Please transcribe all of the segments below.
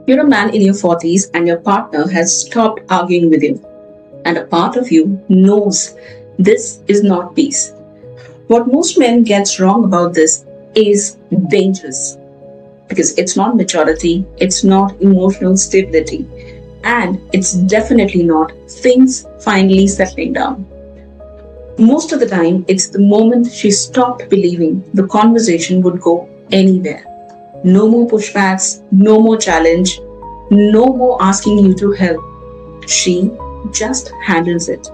You're a man in your 40s and your partner has stopped arguing with you. And a part of you knows this is not peace. What most men get wrong about this is dangerous. Because it's not maturity, it's not emotional stability, and it's definitely not things finally settling down. Most of the time, it's the moment she stopped believing the conversation would go anywhere. No more pushbacks, no more challenge, no more asking you to help. She just handles it.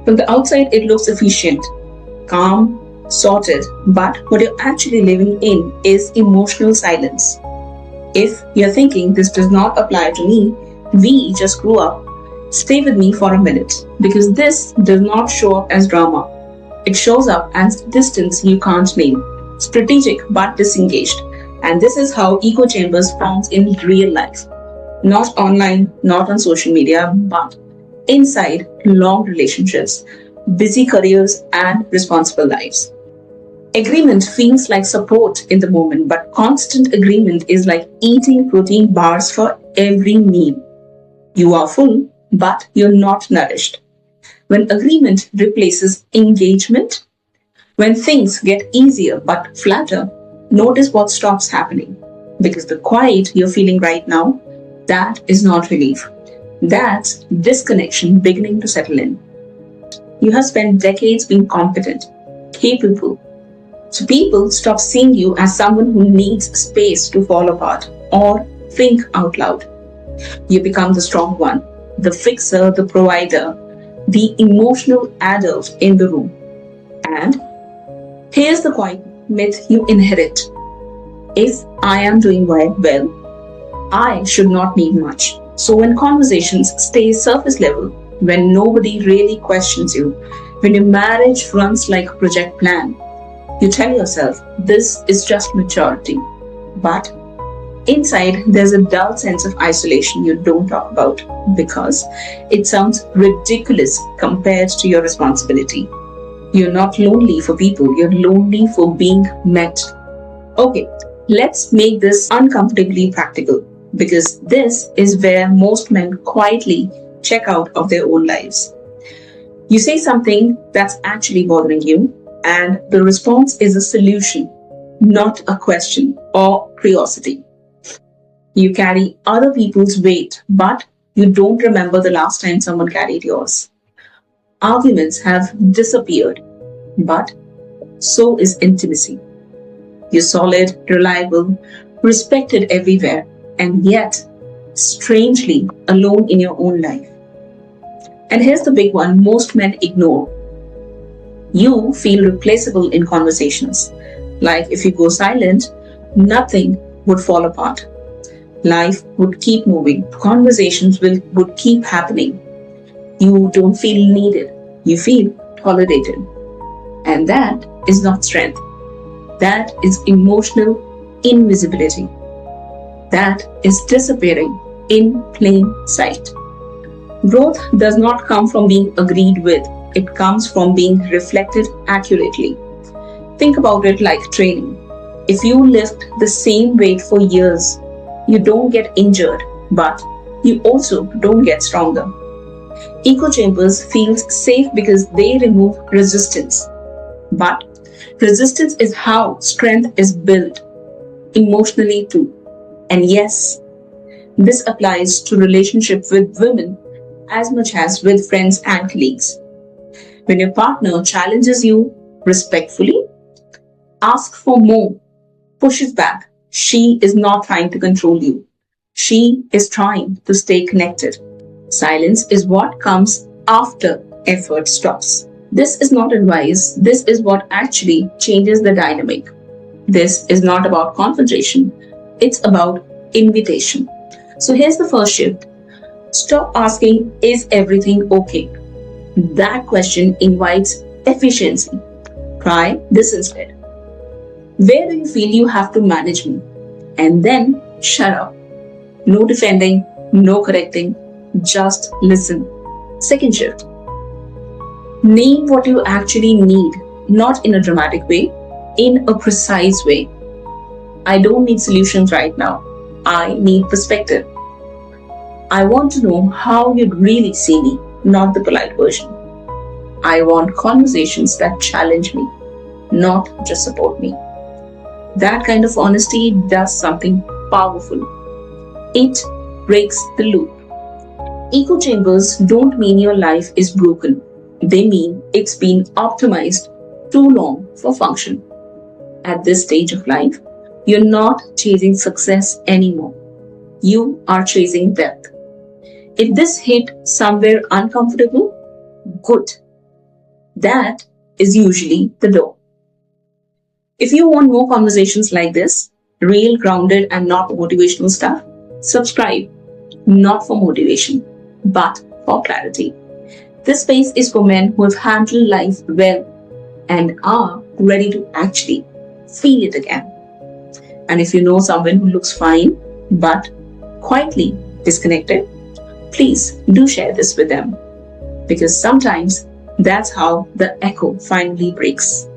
From the outside, it looks efficient, calm, sorted, but what you're actually living in is emotional silence. If you're thinking this does not apply to me, we just grew up, stay with me for a minute, because this does not show up as drama. It shows up as distance you can't name, strategic but disengaged. And this is how echo chambers forms in real life. Not online, not on social media, but inside long relationships, busy careers, and responsible lives. Agreement feels like support in the moment, but constant agreement is like eating protein bars for every meal. You are full, but you're not nourished. When agreement replaces engagement, when things get easier but flatter, notice what stops happening. Because the quiet you're feeling right now, that is not relief. That's disconnection beginning to settle in. You have spent decades being competent, capable. So people stop seeing you as someone who needs space to fall apart or think out loud. You become the strong one, the fixer, the provider, the emotional adult in the room. And here's the quiet myth you inherit. If I am doing well, I should not need much. So when conversations stay surface level, when nobody really questions you, when your marriage runs like a project plan, you tell yourself this is just maturity. But inside, there's a dull sense of isolation you don't talk about because it sounds ridiculous compared to your responsibility. You're not lonely for people, you're lonely for being met. Okay, let's make this uncomfortably practical because this is where most men quietly check out of their own lives. You say something that's actually bothering you, and the response is a solution, not a question or curiosity. You carry other people's weight, but you don't remember the last time someone carried yours. Arguments have disappeared, but so is intimacy. You're solid, reliable, respected everywhere, and yet, strangely, alone in your own life. And here's the big one most men ignore. You feel replaceable in conversations. Like if you go silent, nothing would fall apart. Life would keep moving. Conversations would keep happening. You don't feel needed. You feel tolerated. And that is not strength. That is emotional invisibility. That is disappearing in plain sight. Growth does not come from being agreed with. It comes from being reflected accurately. Think about it like training. If you lift the same weight for years, you don't get injured, but you also don't get stronger. Echo chambers feels safe because they remove resistance. But resistance is how strength is built, emotionally too. And yes, this applies to relationships with women as much as with friends and colleagues. When your partner challenges you respectfully, asks for more, pushes back, she is not trying to control you. She is trying to stay connected. Silence is what comes after effort stops. This is not advice. This is what actually changes the dynamic. This is not about confrontation. It's about invitation. So here's the first shift. Stop asking, is everything okay? That question invites efficiency. Try this instead. Where do you feel you have to manage me? And then shut up. No defending, no correcting, just listen. Second shift. Name what you actually need, not in a dramatic way, in a precise way. I don't need solutions right now. I need perspective. I want to know how you'd really see me, not the polite version. I want conversations that challenge me, not just support me. That kind of honesty does something powerful. It breaks the loop. Echo chambers don't mean your life is broken. They mean it's been optimized too long for function. At this stage of life, you're not chasing success anymore. You are chasing wealth. If this hit somewhere uncomfortable, good. That is usually the door. If you want more conversations like this, real, grounded, and not motivational stuff, subscribe. Not for motivation, but for clarity. This space is for men who have handled life well and are ready to actually feel it again. And if you know someone who looks fine but quietly disconnected, please do share this with them, because sometimes that's how the echo finally breaks.